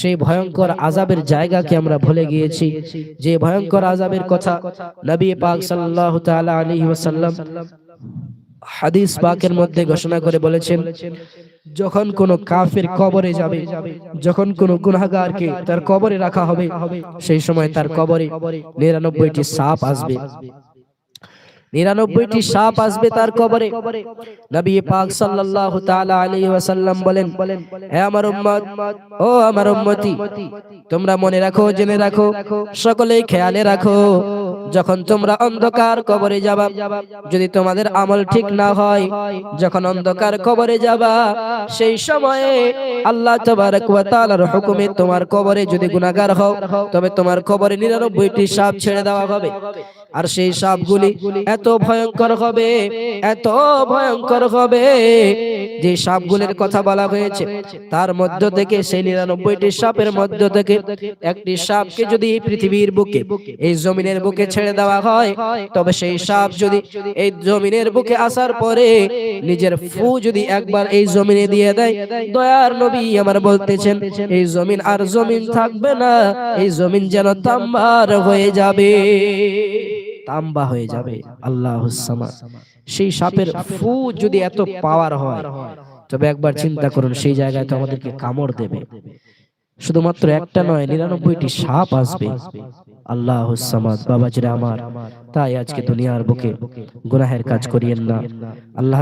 সেই ভয়ঙ্কর আযাবের জায়গাকে আমরা ভুলে গিয়েছি। যে ভয়ঙ্কর আযাবের কথা নবী পাক সাল্লাল্লাহু তাআলা আলাইহি ওয়াসাল্লাম হাদিস পাকের মধ্যে ঘোষণা করে বলেছেন, যখন কোন কাফির কবরে যাবে, যখন কোন গুনাহগারকে তার কবরে রাখা হবে, সেই সময় তার কবরে 99টি সাপ আসবে। 99টি সাপ আসবে তার কবরে। নবী পাক সাল্লাল্লাহু তাআলা আলাইহি ওয়াসাল্লাম বলেন, হে আমার উম্মত, ও আমার উম্মতি, তোমরা মনে রাখো, জেনে রাখো, সকলেই খেয়ালে রাখো, যখন তোমরা অন্ধকার কবরে যাবা, যদি তোমাদের আমল ঠিক না হয়, যখন অন্ধকার কবরে যাবা, সেই সময়ে আল্লাহ তাবারক ওয়া তাআলার হুকুমে তোমার কবরে যদি গুনাহগার হও, তবে তোমার কবরে 99টি সাপ ছেড়ে দেওয়া হবে। আর সেই সাপগুলি এত ভয়ঙ্কর হবে, এত ভয়ঙ্কর হবে, যে সাপগুলির কথা বলা হয়েছে তার মধ্য থেকে, সেই 99টি সাপের মধ্য থেকে একটি সাপকে যদি এই পৃথিবীর বুকে, এই জমিনের বুকে ছেড়ে দেওয়া হয়, তবে সেই সাপ যদি এই জমিনের বুকে আসার পরে নিজের ফু যদি একবার এই জমিনে দিয়ে দেয়, দয়ার নবী আমার বলতেছেন, এই জমিন আর জমিন থাকবে না, এই জমিন যেন তাম্বার হয়ে যাবে, তাম্বা হয়ে যাবে। আল্লাহুস সামাদ। সেই সাপের ফু যদি এত পাওয়ার হয়, তবে একবার চিন্তা করুন, সেই জায়গায় তো আমাদেরকে কামড় দেবে। শুধুমাত্র একটা নয়, 99টি সাপ আসবে। আল্লাহুস সামাদ। বাবাজিরা আমার, তাই আজকে দুনিয়ার বুকে গুনাহের কাজ করিয়েন না। আল্লাহ